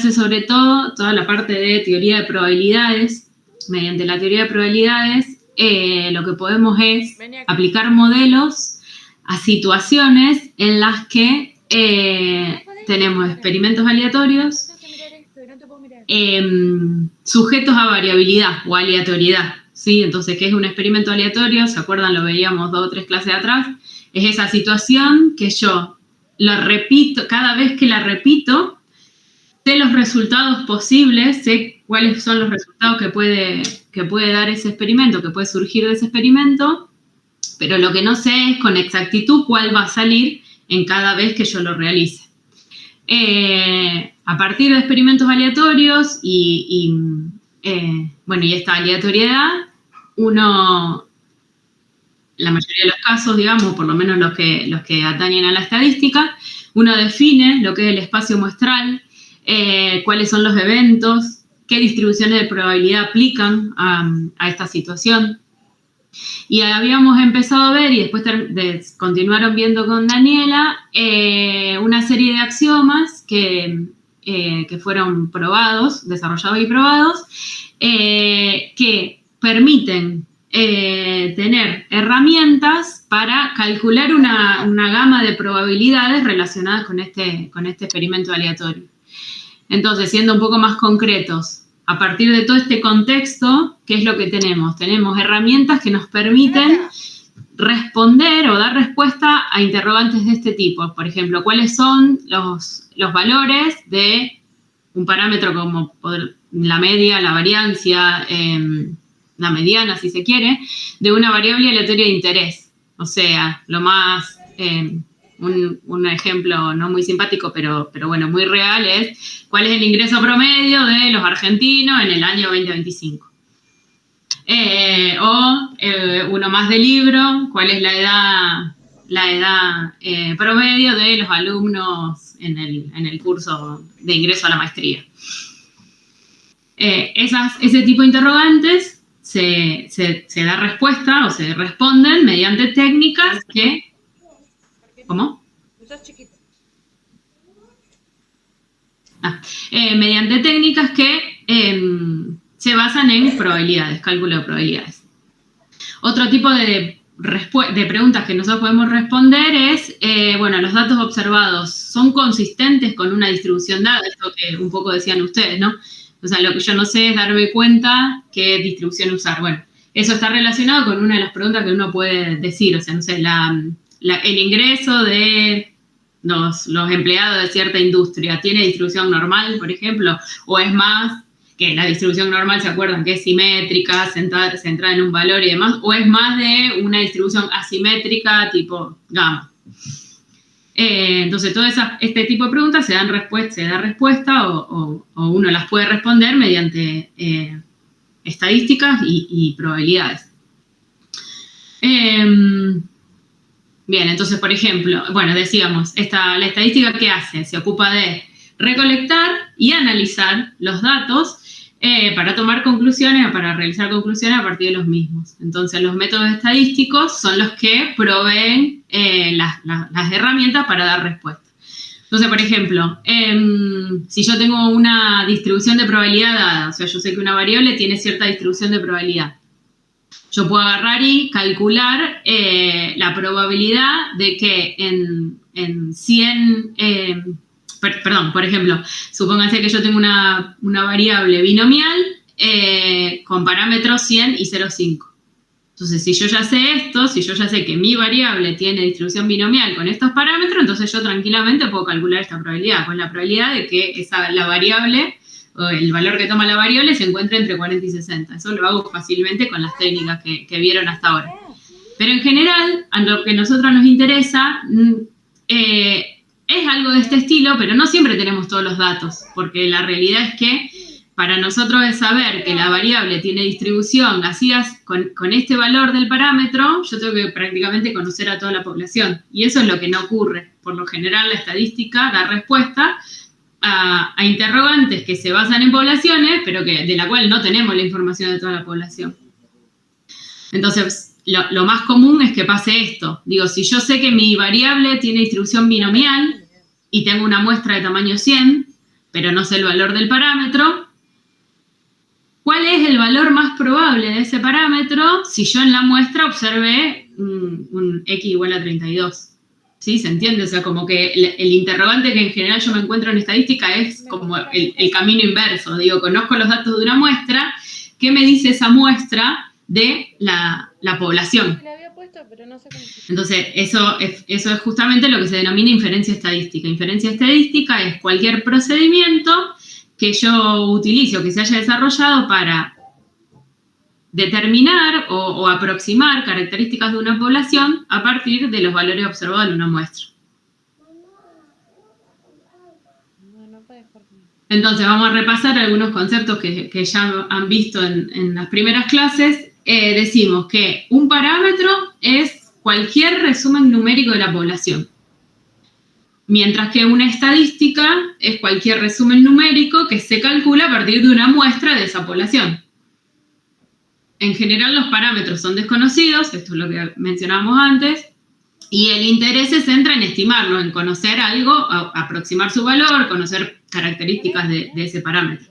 hace sobre todo toda la parte de teoría de probabilidades. Mediante la teoría de probabilidades, lo que podemos es aplicar modelos a situaciones en las que tenemos experimentos aleatorios sujetos a variabilidad o aleatoriedad, ¿sí? Entonces, ¿qué es un experimento aleatorio? ¿Se acuerdan? Lo veíamos 2 o 3 clases atrás. Es esa situación que yo la repito, cada vez que la repito, sé los resultados posibles, sé cuáles son los resultados que puede dar ese experimento, que puede surgir de ese experimento, pero lo que no sé es con exactitud cuál va a salir en cada vez que yo lo realice. A partir de experimentos aleatorios y esta aleatoriedad, la mayoría de los casos, digamos, por lo menos los que atañen a la estadística, uno define lo que es el espacio muestral, cuáles son los eventos, qué distribuciones de probabilidad aplican a esta situación. Y habíamos empezado a ver, y después continuaron viendo con Daniela, una serie de axiomas que fueron desarrollados y probados, que permiten tener herramientas para calcular una gama de probabilidades relacionadas con este experimento aleatorio. Entonces, siendo un poco más concretos, a partir de todo este contexto, ¿qué es lo que tenemos? Tenemos herramientas que nos permiten responder o dar respuesta a interrogantes de este tipo. Por ejemplo, ¿cuáles son los valores de un parámetro como la media, la variancia, la mediana, si se quiere, de una variable aleatoria de interés? O sea, lo más... un ejemplo no muy simpático, pero bueno, muy real, es cuál es el ingreso promedio de los argentinos en el año 2025. Uno más de libro, cuál es la edad promedio de los alumnos en el curso de ingreso a la maestría. Ese tipo de interrogantes se da respuesta o se responden mediante técnicas que... ¿Cómo? Mediante técnicas que se basan en probabilidades, cálculo de probabilidades. Otro tipo de preguntas que nosotros podemos responder es, los datos observados son consistentes con una distribución dada, esto que un poco decían ustedes, ¿no? O sea, lo que yo no sé es darme cuenta qué distribución usar. Bueno, eso está relacionado con una de las preguntas que uno puede decir, o sea, no sé, el ingreso de los empleados de cierta industria, ¿tiene distribución normal, por ejemplo? ¿O es más que la distribución normal, se acuerdan, que es simétrica, centrada en un valor y demás? ¿O es más de una distribución asimétrica tipo gamma? Entonces, todo este tipo de preguntas se da respuesta o uno las puede responder mediante estadísticas y probabilidades. Bien, entonces, por ejemplo, decíamos, la estadística, ¿qué hace? Se ocupa de recolectar y analizar los datos para tomar conclusiones o para realizar conclusiones a partir de los mismos. Entonces, los métodos estadísticos son los que proveen las herramientas para dar respuesta. Entonces, por ejemplo, si yo tengo una distribución de probabilidad dada, o sea, yo sé que una variable tiene cierta distribución de probabilidad, yo puedo agarrar y calcular la probabilidad de que en 100... por ejemplo, supónganse que yo tengo una variable binomial con parámetros 100 y 0,5. Entonces, si yo ya sé esto, si yo ya sé que mi variable tiene distribución binomial con estos parámetros, entonces yo tranquilamente puedo calcular esta probabilidad, con la probabilidad de que la variable... o el valor que toma la variable se encuentra entre 40 y 60. Eso lo hago fácilmente con las técnicas que vieron hasta ahora. Pero en general, a lo que a nosotros nos interesa es algo de este estilo, pero no siempre tenemos todos los datos, porque la realidad es que para nosotros es saber que la variable tiene distribución así con este valor del parámetro, yo tengo que prácticamente conocer a toda la población. Y eso es lo que no ocurre. Por lo general, la estadística da respuesta a interrogantes que se basan en poblaciones, pero de la cual no tenemos la información de toda la población. Entonces, lo más común es que pase esto. Digo, si yo sé que mi variable tiene distribución binomial y tengo una muestra de tamaño 100, pero no sé el valor del parámetro, ¿cuál es el valor más probable de ese parámetro si yo en la muestra observé un x igual a 32? ¿Sí? ¿Se entiende? O sea, como que el interrogante que en general yo me encuentro en estadística es como el camino inverso. Digo, conozco los datos de una muestra, ¿qué me dice esa muestra de la población? Entonces, eso es justamente lo que se denomina inferencia estadística. Inferencia estadística es cualquier procedimiento que yo utilice o que se haya desarrollado para determinar o aproximar características de una población a partir de los valores observados en una muestra. Entonces, vamos a repasar algunos conceptos que ya han visto en las primeras clases. Decimos que un parámetro es cualquier resumen numérico de la población. Mientras que una estadística es cualquier resumen numérico que se calcula a partir de una muestra de esa población. En general los parámetros son desconocidos, esto es lo que mencionábamos antes, y el interés se centra en estimarlo, en conocer algo, aproximar su valor, conocer características de ese parámetro.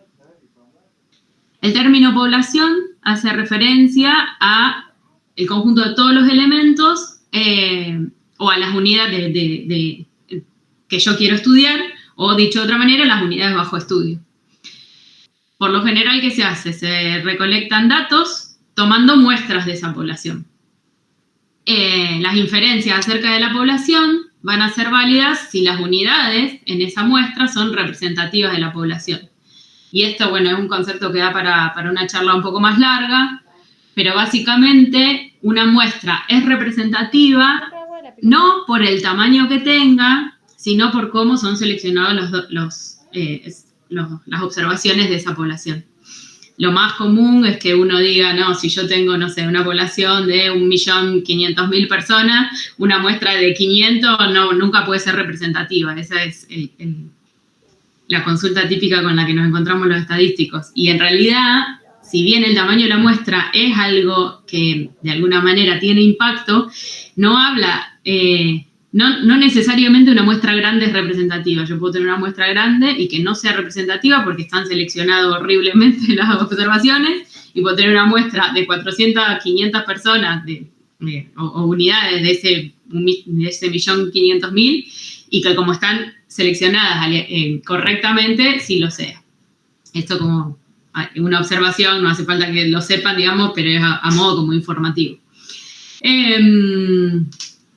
El término población hace referencia a el conjunto de todos los elementos o a las unidades que yo quiero estudiar, o dicho de otra manera, las unidades bajo estudio. Por lo general, ¿qué se hace? Se recolectan datos tomando muestras de esa población. Las inferencias acerca de la población van a ser válidas si las unidades en esa muestra son representativas de la población. Y esto, bueno, es un concepto que da para una charla un poco más larga, pero básicamente una muestra es representativa no por el tamaño que tenga, sino por cómo son seleccionadas las observaciones de esa población. Lo más común es que uno diga, no, si yo tengo, no sé, una población de 1.500.000 personas, una muestra de 500 nunca puede ser representativa. Esa es la consulta típica con la que nos encontramos los estadísticos. Y en realidad, si bien el tamaño de la muestra es algo que de alguna manera tiene impacto, no habla... No necesariamente una muestra grande es representativa. Yo puedo tener una muestra grande y que no sea representativa porque están seleccionadas horriblemente las observaciones, y puedo tener una muestra de 400 a 500 personas o unidades de ese 1.500.000 y que como están seleccionadas correctamente, sí lo sea. Esto como una observación, no hace falta que lo sepan, digamos, pero es a modo como informativo.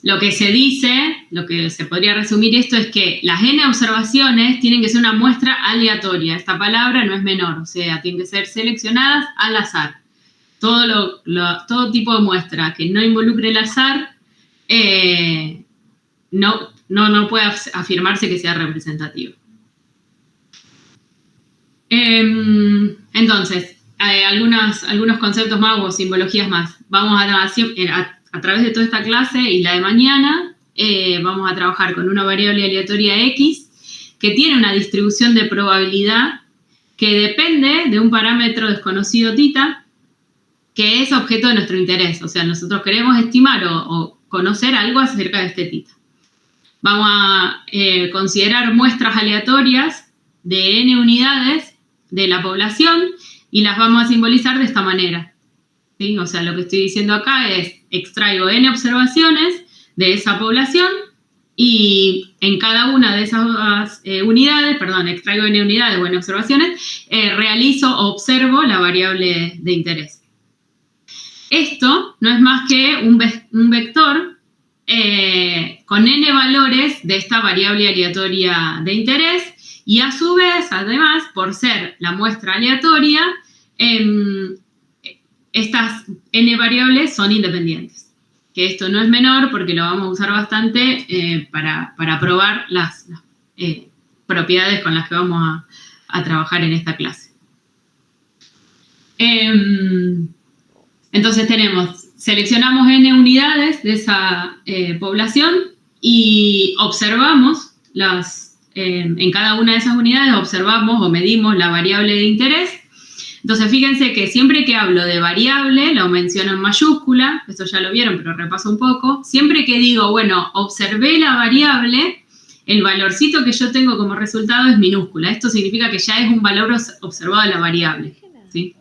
Lo que se dice, lo que se podría resumir esto es que las N observaciones tienen que ser una muestra aleatoria. Esta palabra no es menor, o sea, tienen que ser seleccionadas al azar. Todo tipo de muestra que no involucre el azar no puede afirmarse que sea representativo. Entonces, algunos conceptos más o simbologías más. Vamos a través de toda esta clase y la de mañana, vamos a trabajar con una variable aleatoria X que tiene una distribución de probabilidad que depende de un parámetro desconocido θ, que es objeto de nuestro interés. O sea, nosotros queremos estimar o conocer algo acerca de este θ. Vamos a considerar muestras aleatorias de n unidades de la población y las vamos a simbolizar de esta manera. ¿Sí? O sea, lo que estoy diciendo acá es, extraigo n observaciones de esa población y en cada una de esas extraigo n unidades o n observaciones, realizo o observo la variable de interés. Esto no es más que un vector con n valores de esta variable aleatoria de interés y a su vez, además, por ser la muestra aleatoria, estas n variables son independientes. Que esto no es menor porque lo vamos a usar bastante para probar las propiedades con las que vamos a trabajar en esta clase. Entonces seleccionamos n unidades de esa población y observamos en cada una de esas unidades observamos o medimos la variable de interés. Entonces, fíjense que siempre que hablo de variable, lo menciono en mayúscula, esto ya lo vieron, pero repaso un poco. Siempre que digo, bueno, observé la variable, el valorcito que yo tengo como resultado es minúscula. Esto significa que ya es un valor observado de la variable, ¿sí?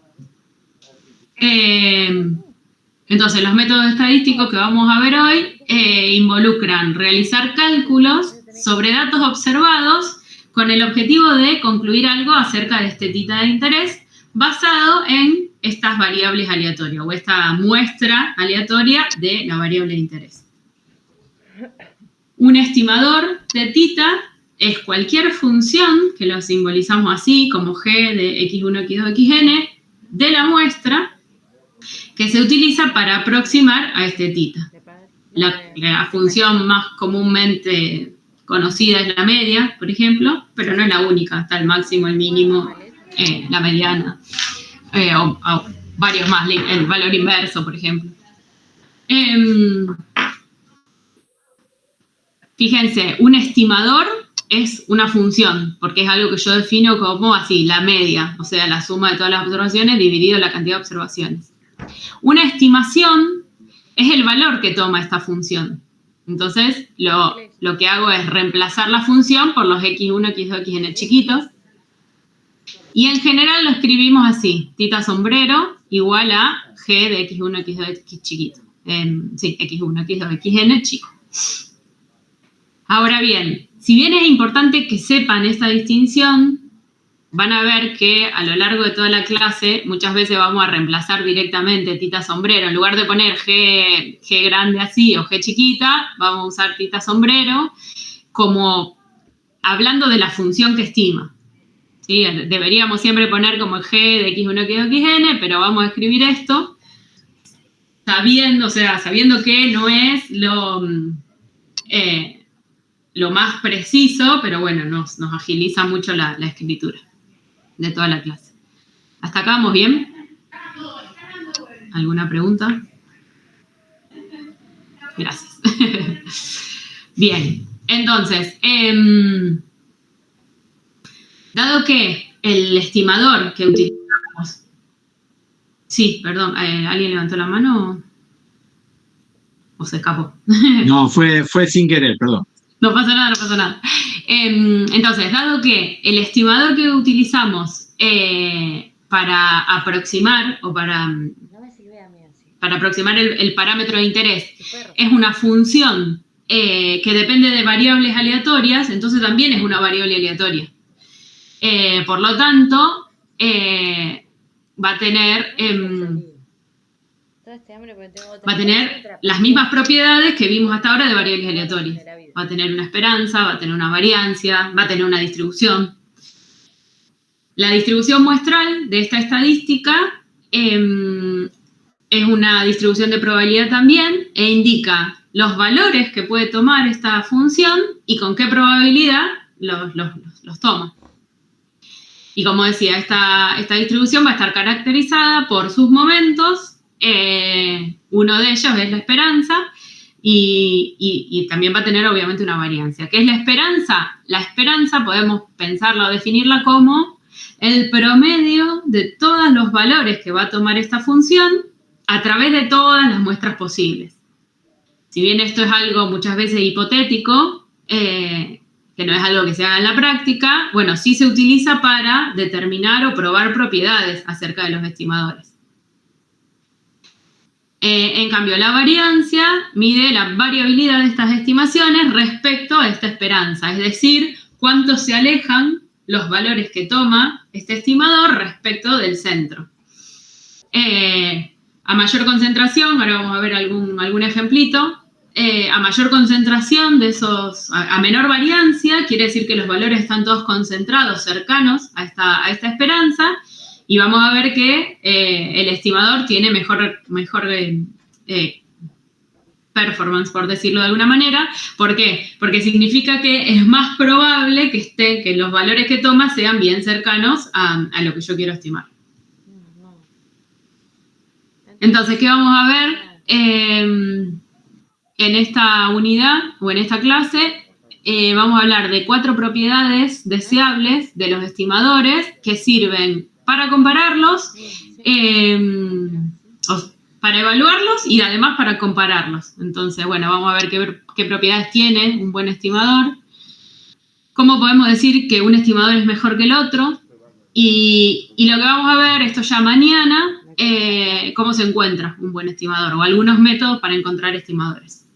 Entonces, los métodos estadísticos que vamos a ver hoy involucran realizar cálculos sobre datos observados con el objetivo de concluir algo acerca de este tita de interés basado en estas variables aleatorias o esta muestra aleatoria de la variable de interés. Un estimador de tita es cualquier función, que lo simbolizamos así, como g de x1, x2, xn, de la muestra, que se utiliza para aproximar a este tita. La función más comúnmente conocida es la media, por ejemplo, pero no es la única, está el máximo, el mínimo, la mediana, o varios más, el valor inverso, por ejemplo. Fíjense, un estimador es una función, porque es algo que yo defino como así, la media, o sea, la suma de todas las observaciones dividido la cantidad de observaciones. Una estimación es el valor que toma esta función. Entonces, lo que hago es reemplazar la función por los x1, x2, xn chiquitos. Y en general lo escribimos así, tita sombrero igual a g de x1, x2, x chiquito. Sí, x1, x2, xn chico. Ahora bien, si bien es importante que sepan esta distinción, van a ver que a lo largo de toda la clase muchas veces vamos a reemplazar directamente tita sombrero. En lugar de poner G grande así o G chiquita, vamos a usar tita sombrero como hablando de la función que estima. ¿Sí? Deberíamos siempre poner como G de x1, x2, xn, pero vamos a escribir esto sabiendo que no es lo más preciso, pero bueno, nos agiliza mucho la escritura de toda la clase. ¿Hasta acá vamos bien? ¿Alguna pregunta? Gracias. Bien, entonces, dado que el estimador que utilizamos... Sí, perdón, ¿alguien levantó la mano o se escapó? No, fue sin querer, perdón. No pasa nada, no pasa nada. Entonces, dado que el estimador que utilizamos para aproximar o para aproximar el parámetro de interés es una función que depende de variables aleatorias, entonces también es una variable aleatoria. Por lo tanto, va a tener las mismas propiedades que vimos hasta ahora de variables aleatorias. Va a tener una esperanza, va a tener una variancia, va a tener una distribución. La distribución muestral de esta estadística es una distribución de probabilidad también e indica los valores que puede tomar esta función y con qué probabilidad los toma. Y como decía, esta distribución va a estar caracterizada por sus momentos. Uno de ellos es la esperanza y también va a tener obviamente una variancia. ¿Qué es la esperanza? La esperanza podemos pensarla o definirla como el promedio de todos los valores que va a tomar esta función a través de todas las muestras posibles. Si bien esto es algo muchas veces hipotético, que no es algo que se haga en la práctica, bueno, sí se utiliza para determinar o probar propiedades acerca de los estimadores. En cambio, la variancia mide la variabilidad de estas estimaciones respecto a esta esperanza, es decir, cuánto se alejan los valores que toma este estimador respecto del centro. A mayor concentración, ahora vamos a ver algún ejemplito, a mayor concentración de esos, a menor variancia, quiere decir que los valores están todos concentrados, cercanos a esta esperanza, y vamos a ver que el estimador tiene mejor performance, por decirlo de alguna manera. ¿Por qué? Porque significa que es más probable que los valores que toma sean bien cercanos a lo que yo quiero estimar. Entonces, ¿qué vamos a ver? En esta unidad o en esta clase vamos a hablar de 4 propiedades deseables de los estimadores que sirven para compararlos, para evaluarlos y además para compararlos. Entonces, bueno, vamos a ver qué propiedades tiene un buen estimador. ¿Cómo podemos decir que un estimador es mejor que el otro? Y lo que vamos a ver, esto ya mañana, cómo se encuentra un buen estimador o algunos métodos para encontrar estimadores.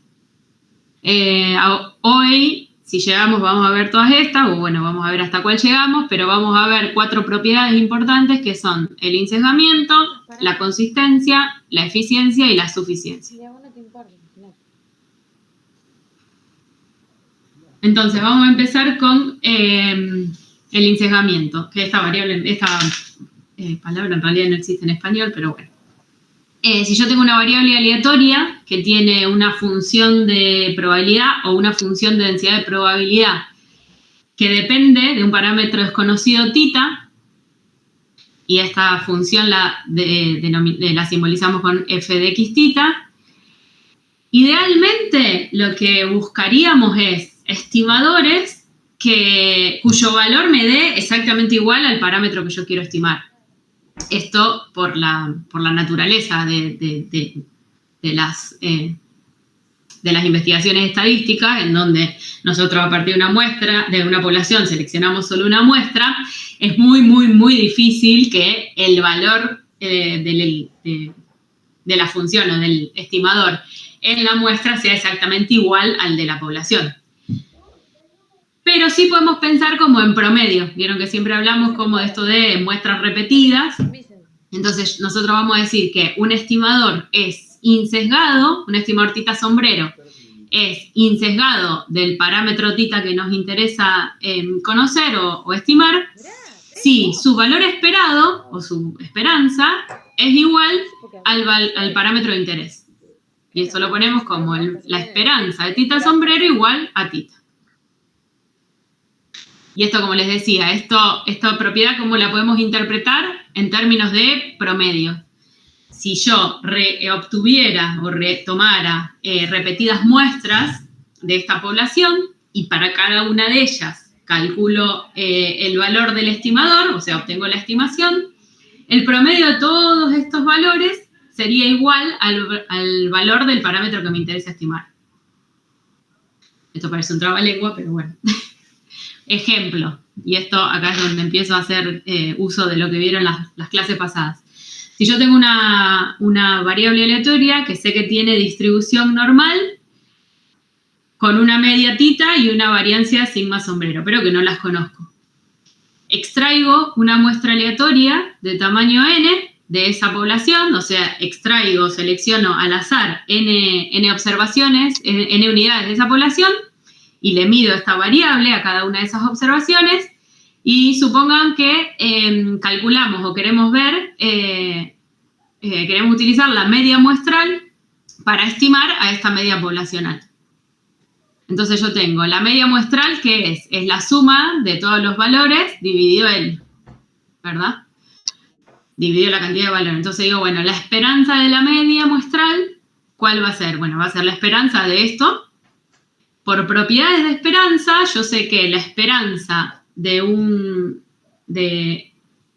Hoy, si llegamos, vamos a ver todas estas, o bueno, vamos a ver hasta cuál llegamos, pero vamos a ver 4 propiedades importantes que son el insesgamiento, la consistencia, la eficiencia y la suficiencia. Entonces, vamos a empezar con el insesgamiento, que esta palabra en realidad no existe en español, pero bueno. Si yo tengo una variable aleatoria que tiene una función de probabilidad o una función de densidad de probabilidad que depende de un parámetro desconocido θ, y esta función la simbolizamos con f de xθ, idealmente lo que buscaríamos es estimadores cuyo valor me dé exactamente igual al parámetro que yo quiero estimar. Esto por la naturaleza de las investigaciones estadísticas, en donde nosotros a partir de una muestra, de una población, seleccionamos solo una muestra, es muy, muy, muy difícil que el valor de la función o del estimador en la muestra sea exactamente igual al de la población. Pero sí podemos pensar como en promedio. Vieron que siempre hablamos como de esto de muestras repetidas. Entonces, nosotros vamos a decir que un estimador es insesgado, un estimador θ sombrero, es insesgado del parámetro θ que nos interesa conocer o estimar, si su valor esperado o su esperanza es igual al parámetro de interés. Y esto lo ponemos como la esperanza de θ sombrero igual a θ. Y esto, como les decía, esta propiedad, ¿cómo la podemos interpretar? En términos de promedio. Si yo obtuviera o tomara repetidas muestras de esta población y para cada una de ellas calculo el valor del estimador, o sea, obtengo la estimación, el promedio de todos estos valores sería igual al valor del parámetro que me interesa estimar. Esto parece un trabalengua, pero bueno. Ejemplo, y esto acá es donde empiezo a hacer uso de lo que vieron las clases pasadas. Si yo tengo una variable aleatoria que sé que tiene distribución normal con una media θ y una variancia sigma sombrero, pero que no las conozco. Extraigo una muestra aleatoria de tamaño n de esa población, o sea, selecciono al azar n observaciones, n unidades de esa población, y le mido esta variable a cada una de esas observaciones, y supongan que calculamos o queremos ver, queremos utilizar la media muestral para estimar a esta media poblacional. Entonces yo tengo la media muestral, que es la suma de todos los valores dividido ¿verdad? Dividido la cantidad de valores. Entonces digo, bueno, la esperanza de la media muestral, ¿cuál va a ser? Bueno, va a ser la esperanza de esto. Por propiedades de esperanza, yo sé que la esperanza de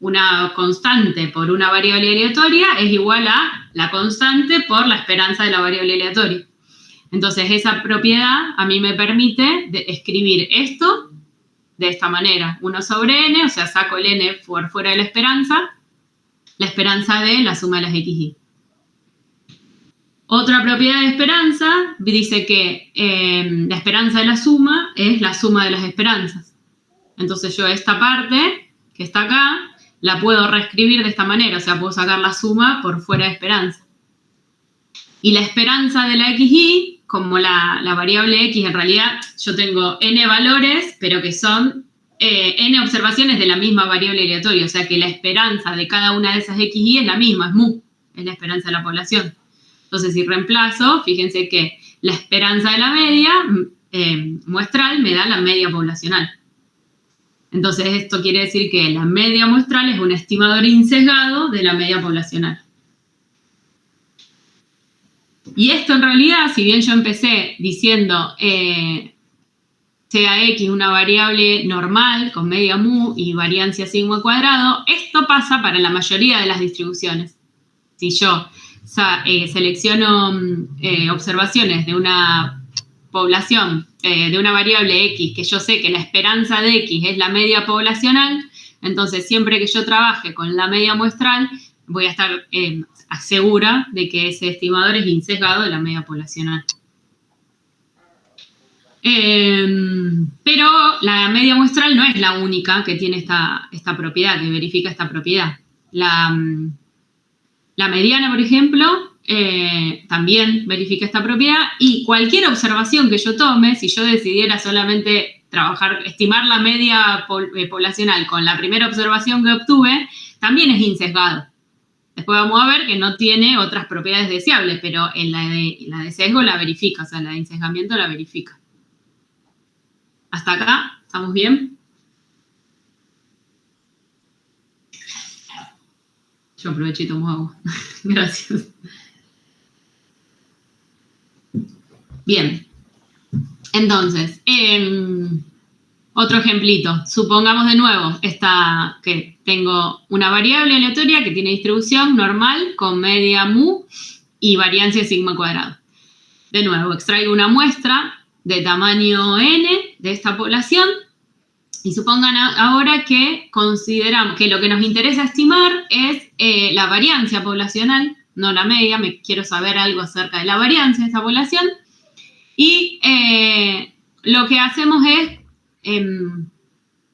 una constante por una variable aleatoria es igual a la constante por la esperanza de la variable aleatoria. Entonces, esa propiedad a mí me permite escribir esto de esta manera. 1 sobre n, o sea, saco el n por fuera de la esperanza de la suma de las xy. Otra propiedad de esperanza dice que la esperanza de la suma es la suma de las esperanzas. Entonces yo esta parte que está acá la puedo reescribir de esta manera, o sea, puedo sacar la suma por fuera de esperanza. Y la esperanza de la xy, como la variable x, en realidad yo tengo n valores, pero que son n observaciones de la misma variable aleatoria, o sea que la esperanza de cada una de esas xy es la misma, es mu, es la esperanza de la población. Entonces, si reemplazo, fíjense que la esperanza de la media muestral me da la media poblacional. Entonces, esto quiere decir que la media muestral es un estimador insesgado de la media poblacional. Y esto en realidad, si bien yo empecé diciendo sea x una variable normal con media mu y variancia sigma cuadrado, esto pasa para la mayoría de las distribuciones. Si yo selecciono observaciones de una población de una variable X, que yo sé que la esperanza de X es la media poblacional, entonces siempre que yo trabaje con la media muestral, voy a estar segura de que ese estimador es insesgado de la media poblacional. Pero la media muestral no es la única que tiene esta propiedad, que verifica esta propiedad. La mediana, por ejemplo, también verifica esta propiedad, y cualquier observación que yo tome, si yo decidiera solamente estimar la media poblacional con la primera observación que obtuve, también es insesgado. Después vamos a ver que no tiene otras propiedades deseables, pero en la de sesgo la verifica, o sea, la de insesgamiento la verifica. ¿Hasta acá? ¿Estamos bien? Yo aprovecho y tomo agua. Gracias. Bien. Entonces, otro ejemplito. Supongamos de nuevo que tengo una variable aleatoria que tiene distribución normal con media mu y variancia sigma cuadrado. De nuevo, extraigo una muestra de tamaño n de esta población y supongan ahora que consideramos que lo que nos interesa estimar es la variancia poblacional, no la media. Quiero saber algo acerca de la variancia de esta población, y lo que hacemos es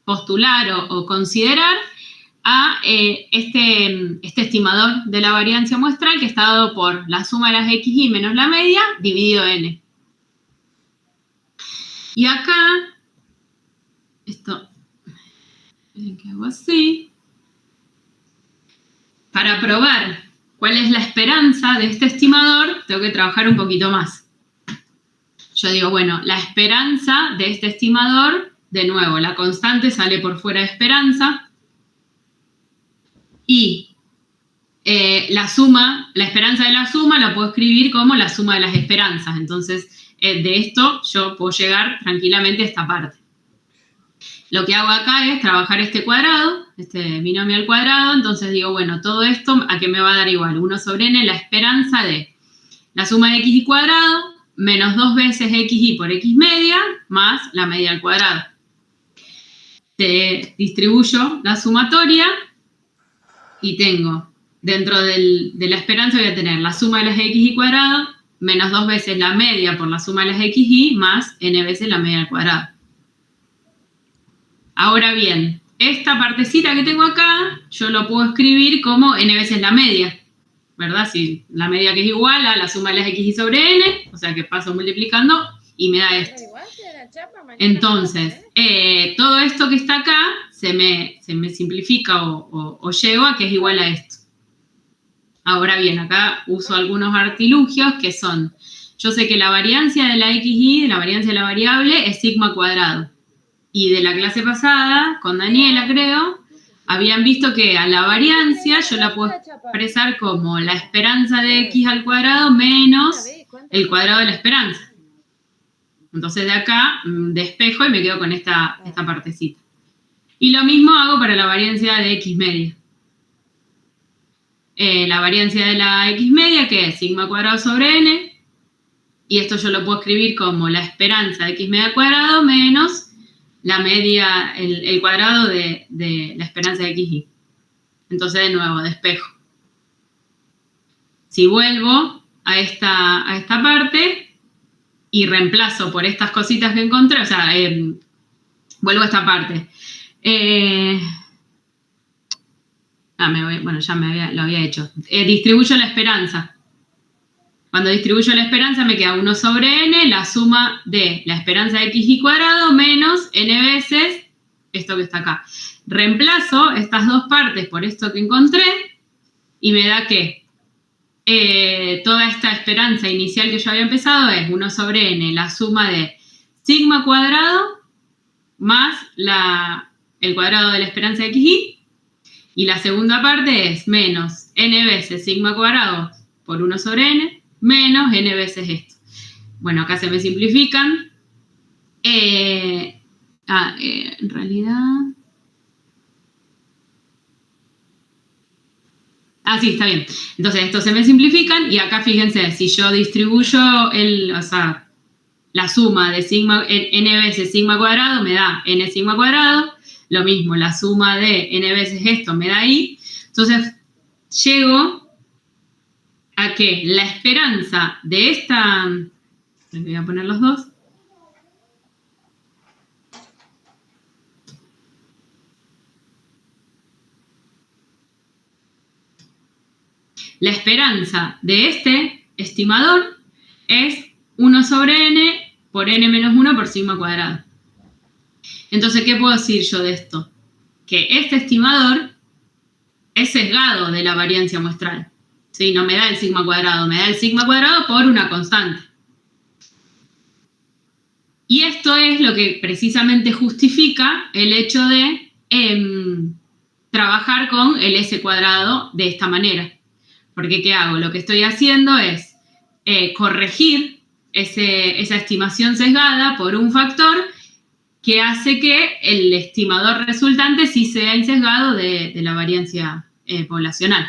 postular o considerar a este estimador de la variancia muestral, que está dado por la suma de las xy menos la media dividido n. Y acá, miren que hago así, para probar cuál es la esperanza de este estimador, tengo que trabajar un poquito más. Yo digo, bueno, la esperanza de este estimador, de nuevo, la constante sale por fuera de esperanza, y la esperanza de la suma la puedo escribir como la suma de las esperanzas. Entonces, de esto yo puedo llegar tranquilamente a esta parte. Lo que hago acá es trabajar este cuadrado, este binomio al cuadrado. Entonces digo, bueno, todo esto, ¿a qué me va a dar igual? 1 sobre n, la esperanza de la suma de xy cuadrado menos 2 veces xy por x media más la media al cuadrado. Te distribuyo la sumatoria y tengo, dentro de la esperanza voy a tener la suma de las xy cuadrado menos 2 veces la media por la suma de las xy más n veces la media al cuadrado. Ahora bien, esta partecita que tengo acá, yo lo puedo escribir como n veces la media, ¿verdad? Si la media que es igual a la suma de las xy sobre n, o sea que paso multiplicando y me da esto. Entonces, todo esto que está acá se me simplifica o llego a que es igual a esto. Ahora bien, acá uso algunos artilugios que son, yo sé que la variancia de la xy, la variancia de la variable, es sigma cuadrado. Y de la clase pasada, con Daniela creo, habían visto que a la variancia yo la puedo expresar como la esperanza de x al cuadrado menos el cuadrado de la esperanza. Entonces de acá despejo y me quedo con esta partecita. Y lo mismo hago para la variancia de x media. La variancia de la x media, que es sigma cuadrado sobre n, y esto yo lo puedo escribir como la esperanza de x media al cuadrado menos la media, el cuadrado de la esperanza de xy. Entonces, de nuevo, despejo. Si vuelvo a esta parte y reemplazo por estas cositas que encontré, o sea, vuelvo a esta parte. Bueno, ya lo había hecho. Distribuyo la esperanza. Cuando distribuyo la esperanza me queda 1 sobre n, la suma de la esperanza de xy cuadrado menos n veces esto que está acá. Reemplazo estas dos partes por esto que encontré y me da que toda esta esperanza inicial que yo había empezado es 1 sobre n, la suma de sigma cuadrado más el cuadrado de la esperanza de xy, y la segunda parte es menos n veces sigma cuadrado por 1 sobre n menos n veces esto. Bueno, acá se me simplifican. En realidad... sí, está bien. Entonces, estos se me simplifican y acá fíjense, si yo distribuyo la suma de sigma, n veces sigma cuadrado me da n sigma cuadrado, lo mismo, la suma de n veces esto me da i. Entonces, llego a que la esperanza de esta, les voy a poner los dos, la esperanza de este estimador es 1 sobre n por n menos 1 por sigma cuadrado. Entonces, ¿qué puedo decir yo de esto? Que este estimador es sesgado de la variancia muestral. ¿Sí? No me da el sigma cuadrado, me da el sigma cuadrado por una constante. Y esto es lo que precisamente justifica el hecho de trabajar con el s cuadrado de esta manera. Porque, ¿qué hago? Lo que estoy haciendo es corregir esa estimación sesgada por un factor que hace que el estimador resultante sí sea insesgado de la variancia poblacional.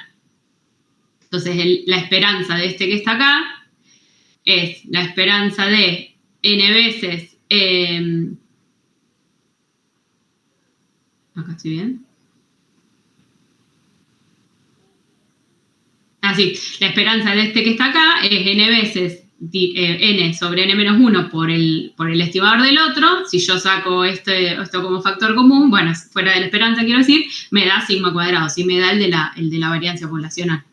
Entonces, la esperanza de este que está acá es la esperanza de n veces... acá estoy bien. Sí, la esperanza de este que está acá es n veces n sobre n menos 1 por el estimador del otro. Si yo saco esto como factor común, bueno, fuera de la esperanza quiero decir, me da sigma cuadrado, sí me da el de la variancia poblacional.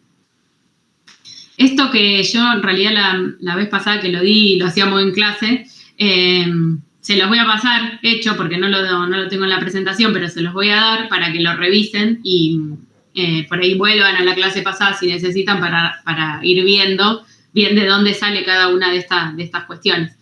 Esto que yo en realidad la vez pasada que lo hacíamos en clase, se los voy a pasar hecho porque no lo tengo en la presentación, pero se los voy a dar para que lo revisen y por ahí vuelvan a la clase pasada si necesitan para ir viendo bien de dónde sale cada una de estas cuestiones.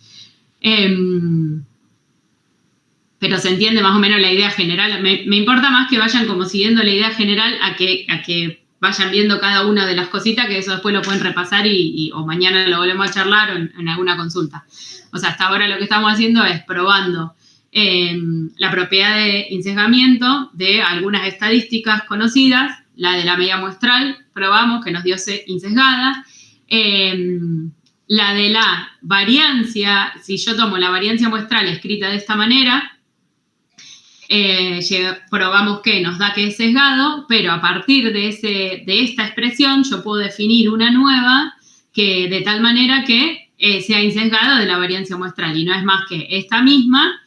Pero se entiende más o menos la idea general. Me importa más que vayan como siguiendo la idea general a que vayan viendo cada una de las cositas, que eso después lo pueden repasar o mañana lo volvemos a charlar o en alguna consulta. O sea, hasta ahora lo que estamos haciendo es probando la propiedad de insesgamiento de algunas estadísticas conocidas, la de la media muestral, probamos que nos dio insesgada, la de la variancia, si yo tomo la variancia muestral escrita de esta manera, probamos que nos da que es sesgado, pero a partir de esta expresión yo puedo definir una nueva que de tal manera que sea insesgada de la variancia muestral, y no es más que esta misma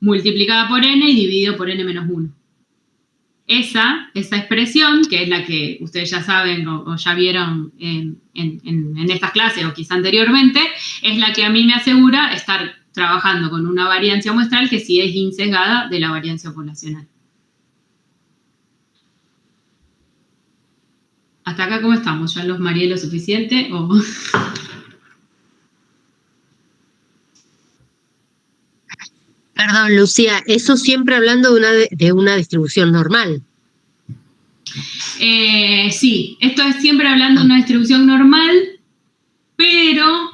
multiplicada por n y dividido por n menos 1. Esa expresión, que es la que ustedes ya saben o ya vieron en estas clases o quizá anteriormente, es la que a mí me asegura estar trabajando con una variancia muestral que sí es insesgada de la variancia poblacional. ¿Hasta acá cómo estamos? ¿Ya los mareé lo suficiente? Perdón, Lucía, eso siempre hablando de una distribución normal. Sí, esto es siempre hablando de una distribución normal, pero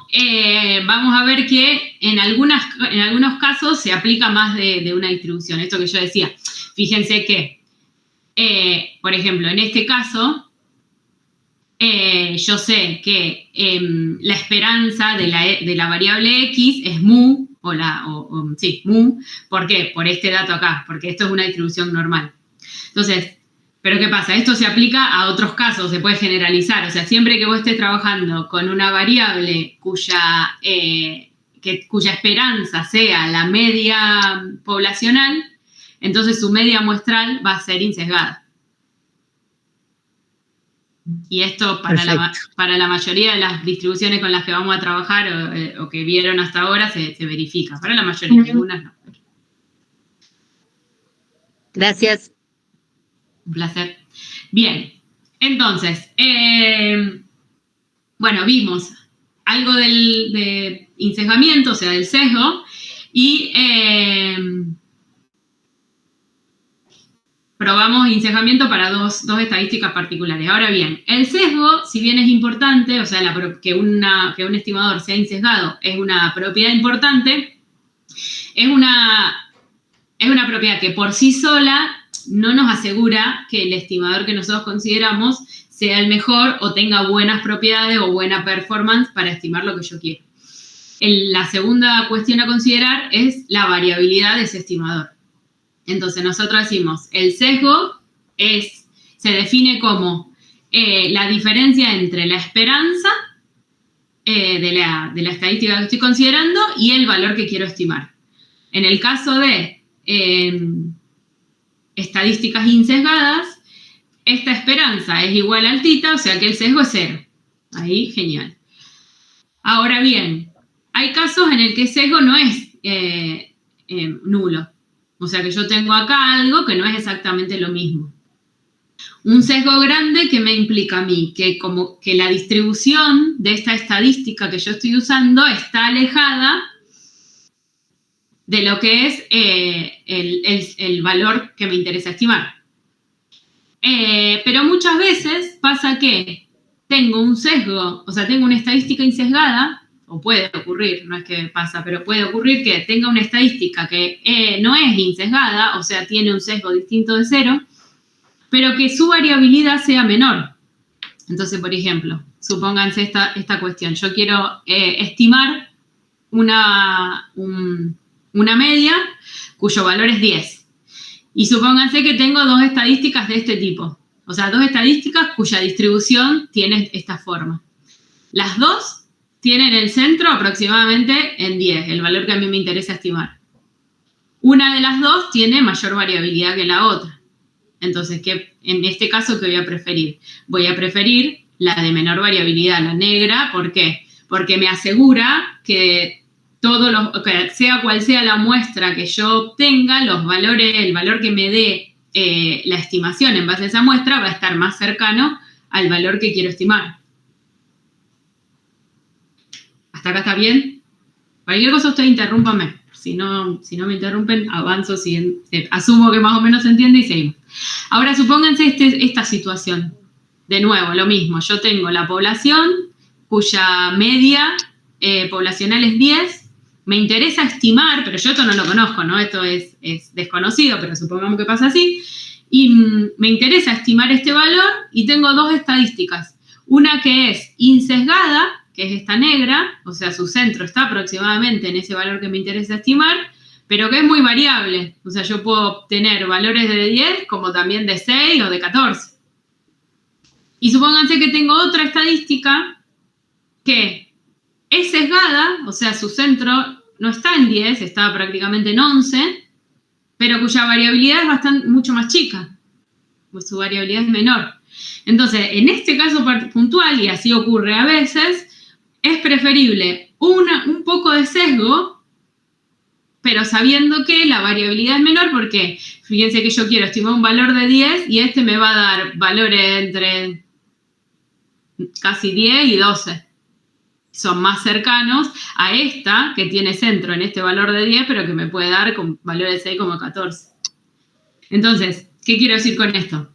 vamos a ver que en algunos casos se aplica más de una distribución. Esto que yo decía, fíjense que, por ejemplo, en este caso, yo sé que la esperanza de la variable x es mu, sí, mu. ¿Por qué? Por este dato acá, porque esto es una distribución normal. Entonces, ¿pero qué pasa? Esto se aplica a otros casos, se puede generalizar. O sea, siempre que vos estés trabajando con una variable cuya esperanza sea la media poblacional, entonces su media muestral va a ser insesgada. Y esto para la mayoría de las distribuciones con las que vamos a trabajar o que vieron hasta ahora se verifica. Para la mayoría, algunas no. Gracias. Un placer. Bien, entonces, bueno, vimos algo de insesgamiento, o sea, del sesgo, y probamos insesgamiento para dos estadísticas particulares. Ahora bien, el sesgo, si bien es importante, o sea, que un estimador sea insesgado es una propiedad importante, es una propiedad que por sí sola no nos asegura que el estimador que nosotros consideramos sea el mejor o tenga buenas propiedades o buena performance para estimar lo que yo quiero. La segunda cuestión a considerar es la variabilidad de ese estimador. Entonces nosotros decimos, el sesgo se define como la diferencia entre la esperanza de la estadística que estoy considerando y el valor que quiero estimar. En el caso de estadísticas insesgadas, esta esperanza es igual al θ, o sea que el sesgo es 0. Ahí, genial. Ahora bien, hay casos en el que el sesgo no es nulo. O sea que yo tengo acá algo que no es exactamente lo mismo. Un sesgo grande que me implica a mí que la distribución de esta estadística que yo estoy usando está alejada de lo que es el valor que me interesa estimar. Pero muchas veces pasa que tengo un sesgo, o sea, tengo una estadística insesgada, o puede ocurrir, no es que pasa, pero puede ocurrir que tenga una estadística que no es insesgada, o sea, tiene un sesgo distinto de 0, pero que su variabilidad sea menor. Entonces, por ejemplo, supónganse esta cuestión. Yo quiero estimar una media cuyo valor es 10. Y supónganse que tengo dos estadísticas de este tipo. O sea, dos estadísticas cuya distribución tiene esta forma. Las dos tienen el centro aproximadamente en 10, el valor que a mí me interesa estimar. Una de las dos tiene mayor variabilidad que la otra. Entonces, en este caso, ¿qué voy a preferir? Voy a preferir la de menor variabilidad, la negra. ¿Por qué? Porque me asegura que sea cual sea la muestra que yo obtenga, el valor que me dé la estimación en base a esa muestra va a estar más cercano al valor que quiero estimar. ¿Hasta acá está bien? Cualquier cosa ustedes interrúmpanme. Si no me interrumpen, avanzo, asumo que más o menos se entiende y seguimos. Ahora supónganse esta situación. De nuevo, lo mismo. Yo tengo la población cuya media poblacional es 10. Me interesa estimar, pero yo esto no lo conozco, ¿no? Esto es desconocido, pero supongamos que pasa así. Y me interesa estimar este valor y tengo dos estadísticas. Una que es insesgada, que es esta negra, o sea, su centro está aproximadamente en ese valor que me interesa estimar, pero que es muy variable. O sea, yo puedo obtener valores de 10 como también de 6 o de 14. Y supónganse que tengo otra estadística que es sesgada, o sea, su centro no está en 10, está prácticamente en 11, pero cuya variabilidad es mucho más chica, pues su variabilidad es menor. Entonces, en este caso puntual, y así ocurre a veces, es preferible un poco de sesgo, pero sabiendo que la variabilidad es menor, porque fíjense que yo quiero estimar un valor de 10 y este me va a dar valores entre casi 10 y 12. Son más cercanos a esta, que tiene centro en este valor de 10, pero que me puede dar con valores de 6 como 14. Entonces, ¿qué quiero decir con esto?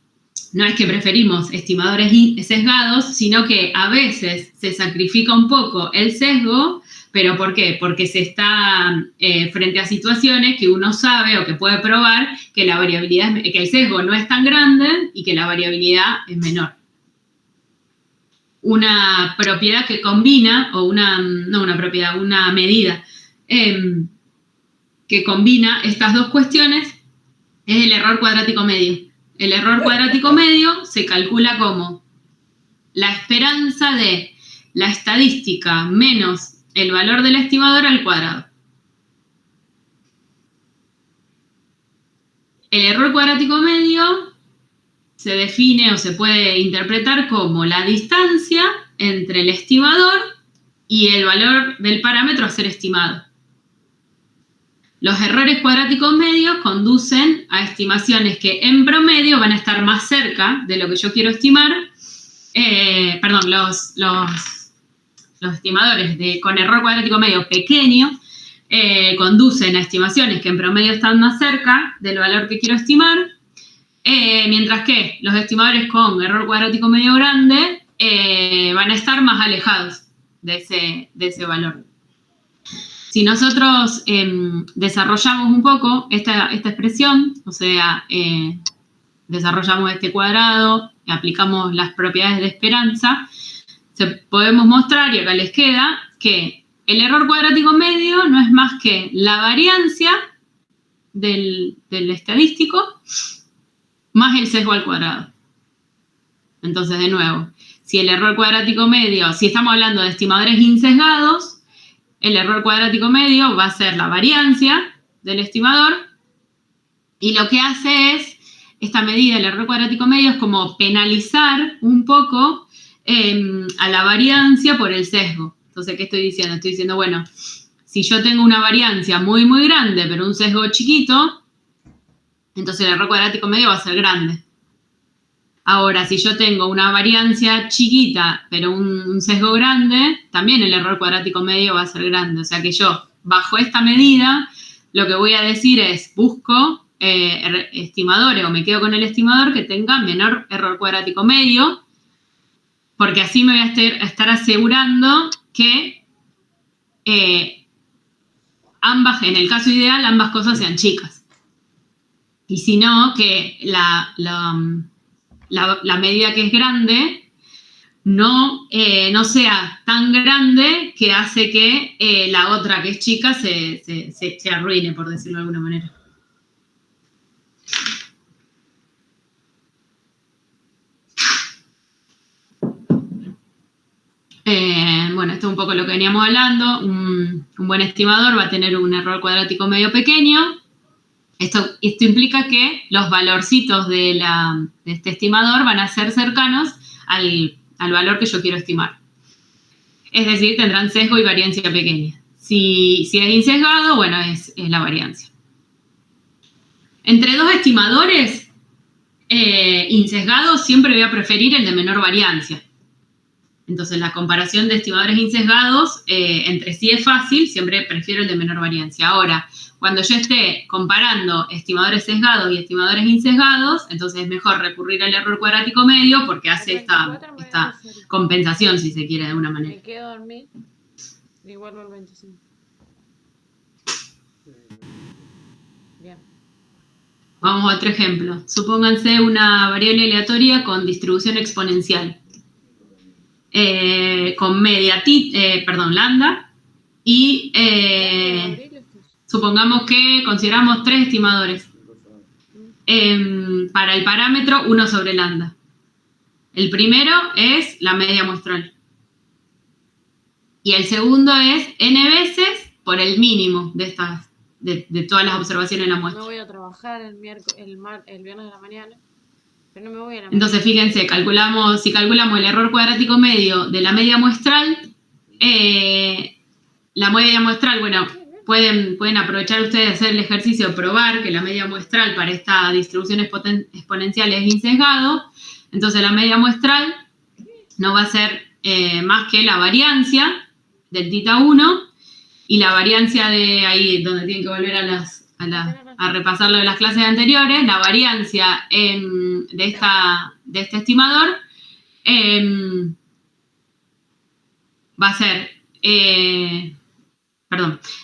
No es que preferimos estimadores sesgados, sino que a veces se sacrifica un poco el sesgo, pero ¿por qué? Porque se está frente a situaciones que uno sabe o que puede probar que la variabilidad, que el sesgo no es tan grande y que la variabilidad es menor. Una propiedad que combina, una medida que combina estas dos cuestiones es el error cuadrático medio. El error cuadrático medio se calcula como la esperanza de la estadística menos el valor del estimador al cuadrado. El error cuadrático medio se define o se puede interpretar como la distancia entre el estimador y el valor del parámetro a ser estimado. Los errores cuadráticos medios conducen a estimaciones que en promedio van a estar más cerca de lo que yo quiero estimar. Los estimadores con error cuadrático medio pequeño conducen a estimaciones que en promedio están más cerca del valor que quiero estimar, mientras que los estimadores con error cuadrático medio grande van a estar más alejados de ese valor. Si nosotros desarrollamos un poco esta expresión, o sea, desarrollamos este cuadrado, aplicamos las propiedades de esperanza, podemos mostrar, y acá les queda, que el error cuadrático medio no es más que la variancia del estadístico más el sesgo al cuadrado. Entonces, de nuevo, si el error cuadrático medio, si estamos hablando de estimadores insesgados, el error cuadrático medio va a ser la variancia del estimador, y lo que hace es, esta medida, el error cuadrático medio, es como penalizar un poco a la variancia por el sesgo. Entonces, ¿qué estoy diciendo? Estoy diciendo, bueno, si yo tengo una variancia muy, muy grande, pero un sesgo chiquito, entonces el error cuadrático medio va a ser grande. Ahora, si yo tengo una variancia chiquita, pero un sesgo grande, también el error cuadrático medio va a ser grande. O sea que yo, bajo esta medida, lo que voy a decir es, busco estimadores, o me quedo con el estimador que tenga menor error cuadrático medio, porque así me voy a estar asegurando que ambas, en el caso ideal, ambas cosas sean chicas. Y si no, que la medida que es grande no sea tan grande que hace que la otra que es chica se arruine, por decirlo de alguna manera. Bueno, esto es un poco lo que veníamos hablando. Un buen estimador va a tener un error cuadrático medio pequeño. Esto implica que los valorcitos de este estimador van a ser cercanos al valor que yo quiero estimar. Es decir, tendrán sesgo y variancia pequeña. Si es insesgado, bueno, es la variancia. Entre dos estimadores insesgados, siempre voy a preferir el de menor variancia. Entonces, la comparación de estimadores insesgados entre sí es fácil, siempre prefiero el de menor variancia. Ahora, cuando yo esté comparando estimadores sesgados y estimadores insesgados, entonces es mejor recurrir al error cuadrático medio porque hace esta compensación, si se quiere, de alguna manera. Me quedo a dormir y vuelvo al 25. Bien. Vamos a otro ejemplo. Supónganse una variable aleatoria con distribución exponencial. Con media lambda, y supongamos que consideramos 3 estimadores para el parámetro 1 sobre lambda. El primero es la media muestral y el segundo es n veces por el mínimo de todas las observaciones de la muestra. No voy a trabajar el viernes de la mañana. Pero no me voy a la Entonces, fíjense, si calculamos el error cuadrático medio de la media muestral, la media muestral, bueno, pueden aprovechar ustedes de hacer el ejercicio de probar que la media muestral para esta distribución exponencial es insesgado. Entonces, la media muestral no va a ser más que la variancia del θ 1 y la variancia de ahí, donde tienen que volver a repasar lo de las clases anteriores, la variancia de este estimador va a ser,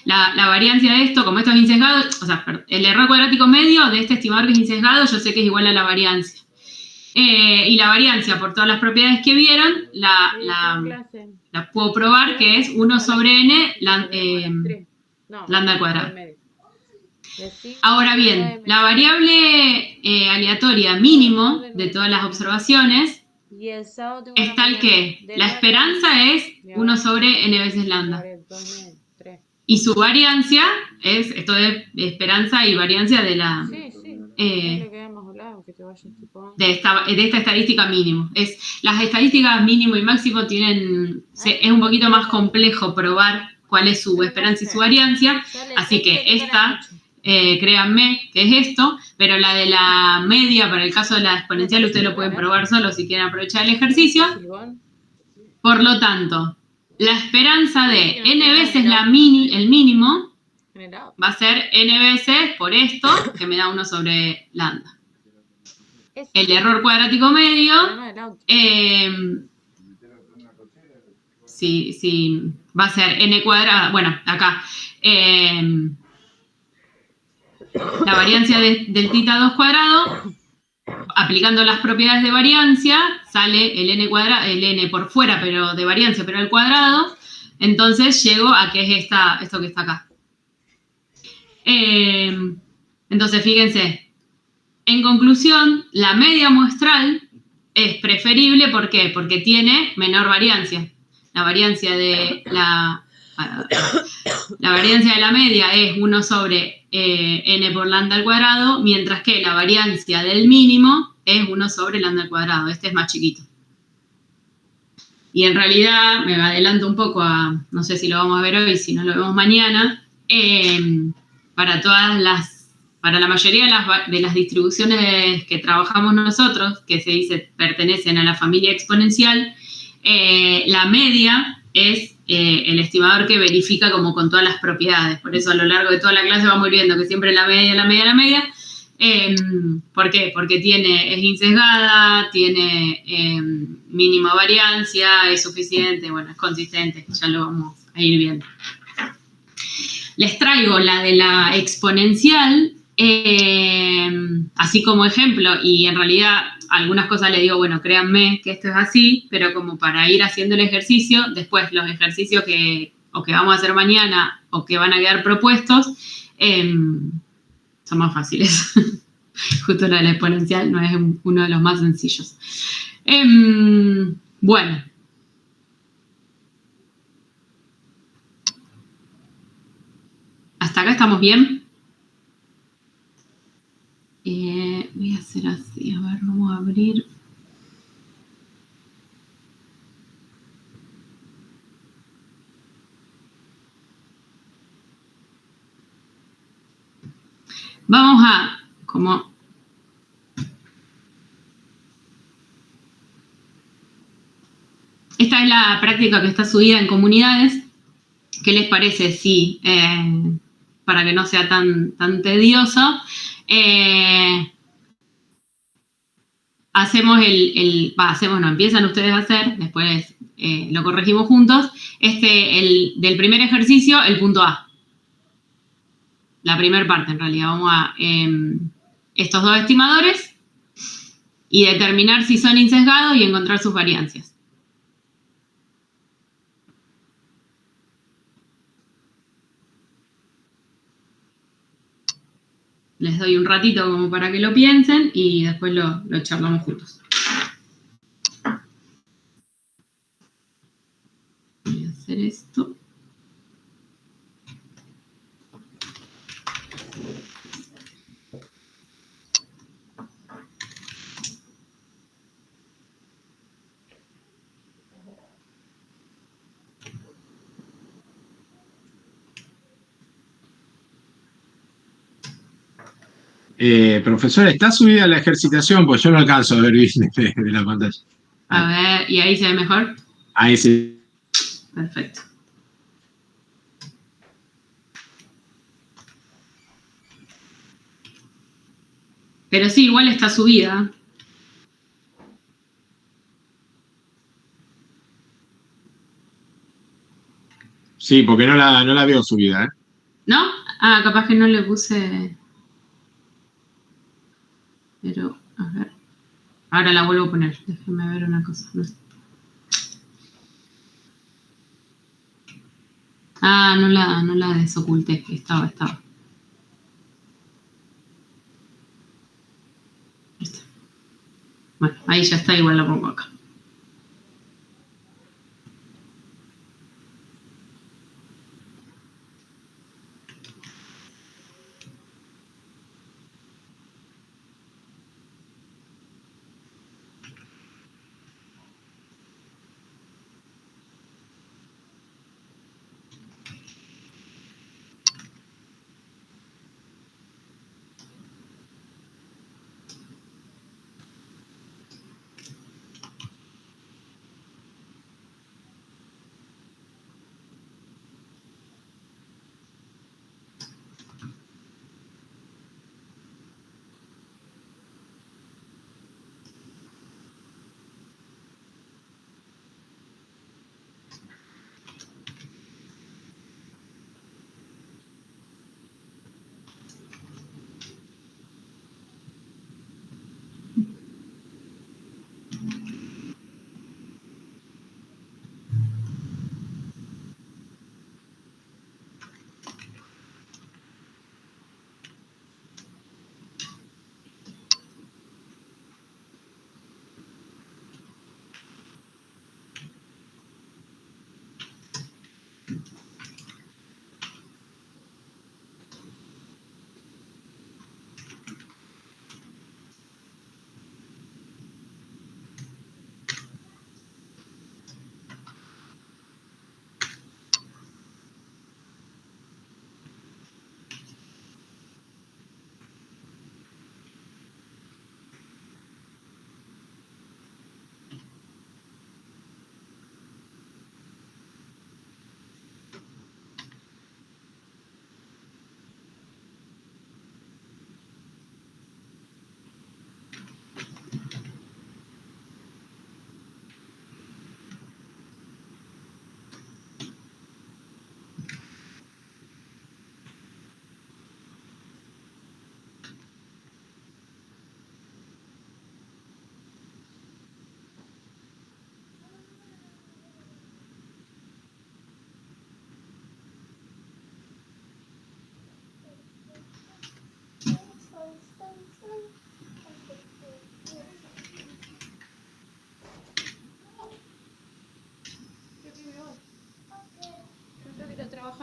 la variancia de esto, como esto es insesgado, o sea, el error cuadrático medio de este estimador que es insesgado, yo sé que es igual a la variancia. Y la variancia, por todas las propiedades que vieron, la puedo probar que es 1 sobre n lambda al cuadrado. Ahora bien, la variable aleatoria mínimo de todas las observaciones es tal que la esperanza es 1 sobre n veces lambda. Y su variancia es, esto de esperanza y variancia de esta estadística mínimo. Las estadísticas mínimo y máximo es un poquito más complejo probar cuál es su esperanza y su variancia, así que esta, créanme que es esto, pero la de la media, para el caso de la exponencial, ustedes lo pueden probar solo si quieren aprovechar el ejercicio. Por lo tanto, la esperanza de n veces el mínimo va a ser n veces por esto, que me da 1 sobre lambda. El error cuadrático medio, va a ser n cuadrada, bueno, acá, la variancia del θ2 cuadrado, aplicando las propiedades de variancia, sale el n por fuera, pero de variancia, pero al cuadrado, Entonces llego a que es esto que está acá. Entonces, fíjense, en conclusión, la media muestral es preferible, ¿por qué? Porque tiene menor variancia. La variancia de la media es 1 sobre n por lambda al cuadrado, mientras que la variancia del mínimo es 1 sobre lambda al cuadrado. Este es más chiquito. Y en realidad, me adelanto un poco a, no sé si lo vamos a ver hoy, si no lo vemos mañana, para la mayoría de las distribuciones que trabajamos nosotros, que se dice pertenecen a la familia exponencial, la media es el estimador que verifica como con todas las propiedades. Por eso a lo largo de toda la clase vamos viendo que siempre la media. ¿Por qué? Porque es insesgada, tiene mínima variancia, es suficiente, bueno, es consistente, ya lo vamos a ir viendo. Les traigo la de la exponencial, así como ejemplo, y en realidad algunas cosas les digo, bueno, créanme que esto es así, pero como para ir haciendo el ejercicio, después los ejercicios que vamos a hacer mañana o que van a quedar propuestos, son más fáciles. Justo la de la exponencial no es uno de los más sencillos. Bueno. ¿Hasta acá estamos bien? Voy a hacer así, a ver, vamos a abrir. Vamos a, como... Esta es la práctica que está subida en comunidades. ¿Qué les parece? Sí, para que no sea tan tedioso. Empiezan ustedes a hacer, después lo corregimos juntos. Del primer ejercicio, el punto A. La primera parte, en realidad. Vamos a estos dos estimadores y determinar si son insesgados y encontrar sus variancias. Les doy un ratito como para que lo piensen y después lo charlamos juntos. Voy a hacer esto. Profesor, ¿está subida la ejercitación? Pues yo no alcanzo a ver bien de la pantalla. A ver, ¿y ahí se ve mejor? Ahí sí. Perfecto. Pero sí, igual está subida. Sí, porque no la veo subida, ¿eh? ¿No? Ah, capaz que no le puse... Pero, a ver. Ahora la vuelvo a poner. Déjenme ver una cosa. Ah, no la desoculté. Estaba. Bueno, ahí ya está, igual la pongo acá.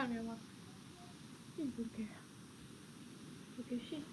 mi amor. ¿Y por qué? Porque sí.